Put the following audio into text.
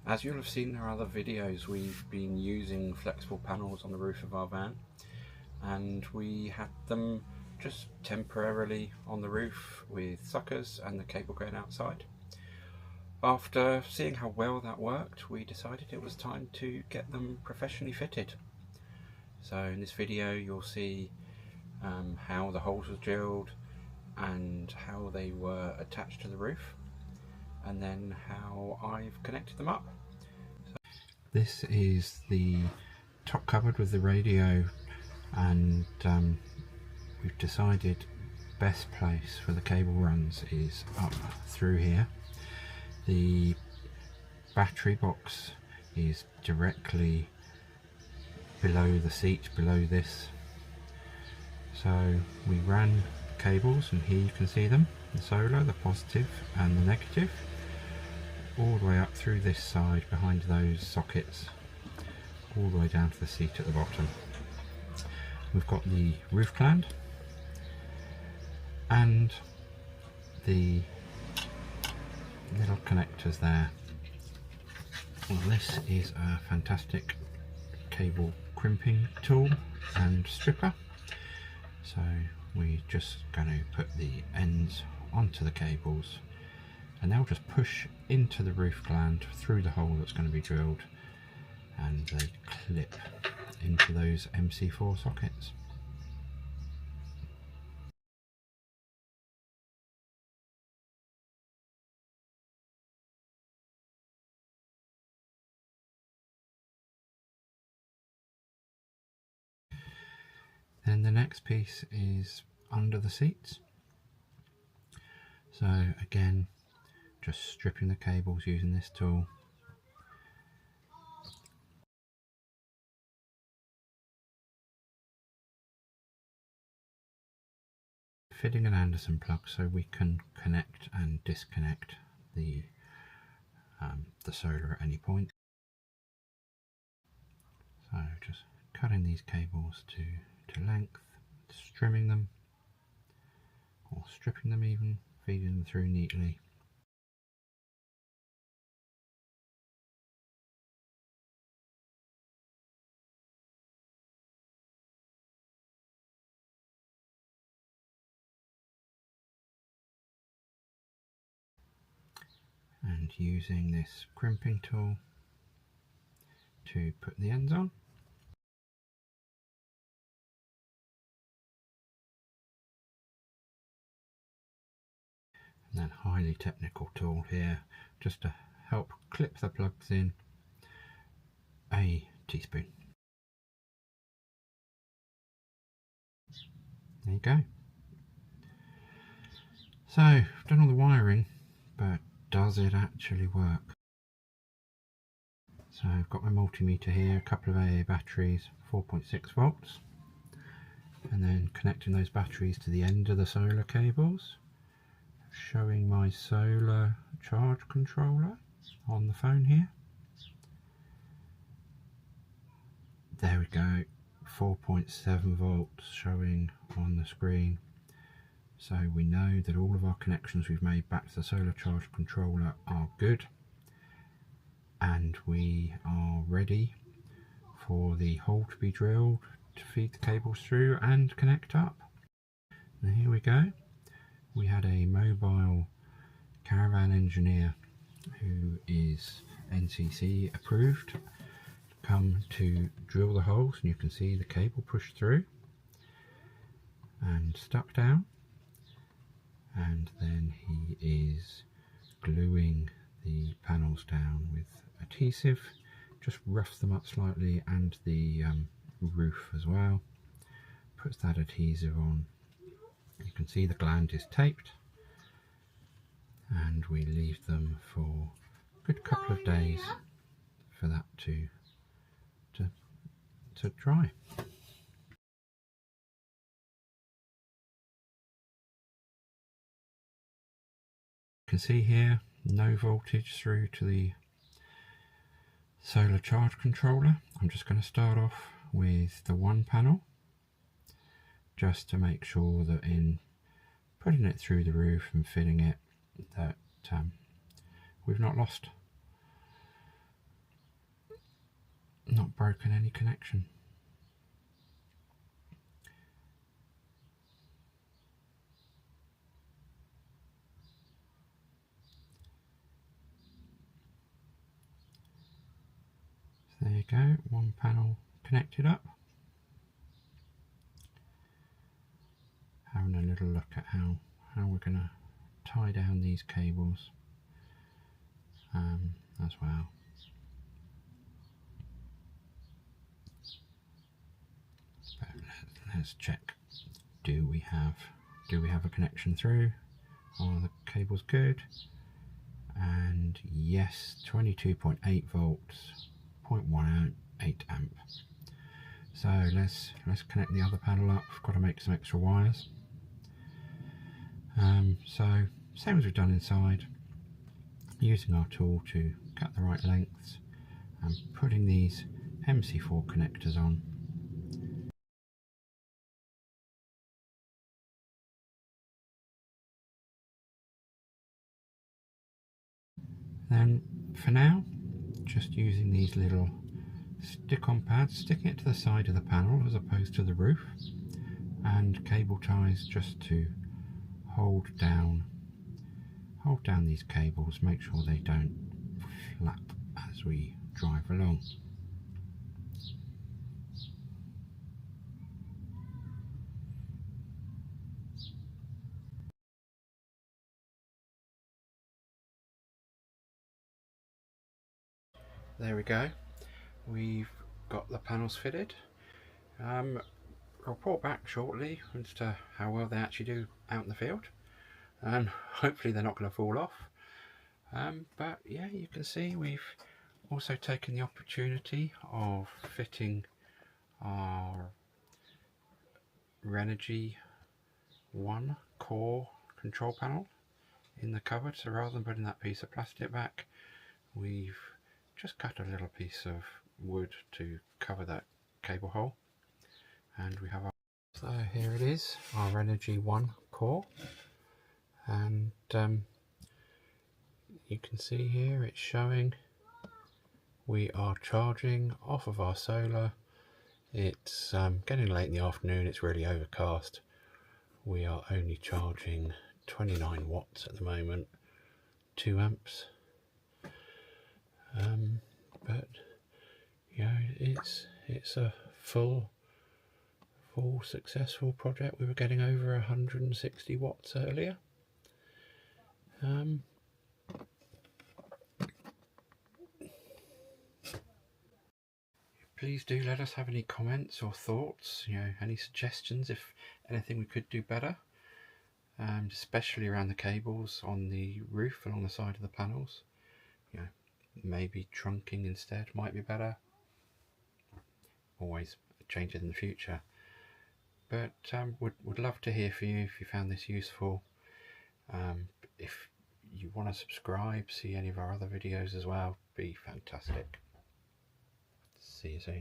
As you'll have seen in our other videos, we've been using flexible panels on the roof of our van, and we had them just temporarily on the roof with suckers and the cable going outside. After seeing how well that worked, we decided it was time to get them professionally fitted. So in this video you'll see how the holes were drilled and how they were attached to the roof, and then how I've connected them up. This is the top cupboard with the radio, and we've decided best place for the cable runs is up through here. The battery box is directly below the seat, below this. So we ran cables, and here you can see them, the solar, the positive and the negative, all the way up through this side behind those sockets, all the way down to the seat at the bottom. We've got the roof gland and the little connectors there. Well, this is a fantastic cable crimping tool and stripper. So we're just going to put the ends onto the cables, and they'll just push into the roof gland through the hole that's going to be drilled, and they clip into those MC4 sockets. Then the next piece is under the seats. So again, just stripping the cables using this tool. Fitting an Anderson plug so we can connect and disconnect the solar at any point. So just cutting these cables to length, trimming them, or stripping them even, feeding them through neatly. And using this crimping tool to put the ends on. And then highly technical tool here just to help clip the plugs in, a teaspoon. There you go. So I've done all the wiring, but does it actually work? So I've got my multimeter here, a couple of AA batteries, 4.6 volts, and then connecting those batteries to the end of the solar cables, showing my solar charge controller on the phone here. There we go, 4.7 volts showing on the screen. So we know that all of our connections we've made back to the solar charge controller are good, and we are ready for the hole to be drilled to feed the cables through and connect up. And here we go. We had a mobile caravan engineer who is NCC approved come to drill the holes, and you can see the cable pushed through and stuck down, and then he is gluing the panels down with adhesive, just roughs them up slightly, and the roof as well. Puts that adhesive on. You can see the gland is taped, and we leave them for a good couple of days for that to dry. You can see here no voltage through to the solar charge controller. I'm just going to start off with the one panel, just to make sure that in putting it through the roof and fitting it, that we've not lost not broken any connection. So there you go, one panel connected up. Having a little look at how we're going to tie down these cables as well. But let's check. Do we have a connection through? Are the cables good? And yes, 22.8 volts, 0.18 amp. So let's connect the other panel up. We've got to make some extra wires. So same as we've done inside, using our tool to cut the right lengths and putting these MC4 connectors on. Then for now, just using these little stick-on pads, sticking it to the side of the panel as opposed to the roof, and cable ties just to hold down these cables, make sure they don't flap as we drive along. There we go, we've got the panels fitted. I'll report back shortly as to how well they actually do out in the field, and hopefully they're not going to fall off. But yeah, you can see we've also taken the opportunity of fitting our Renogy 1 core control panel in the cupboard. So rather than putting that piece of plastic back, we've just cut a little piece of wood to cover that cable hole, and we have our, so here it is, our Renogy 1 core, and you can see here it's showing we are charging off of our solar. It's getting late in the afternoon, it's really overcast. We are only charging 29 watts at the moment, 2 amps. But you know, it's a full successful project. We were getting over 160 watts earlier. Please do let us have any comments or thoughts, you know, any suggestions if anything we could do better, especially around the cables on the roof along the side of the panels. You know, maybe trunking instead might be better. Always change it in the future. But would love to hear from you if you found this useful. If you want to subscribe, see any of our other videos as well, be fantastic. See you soon.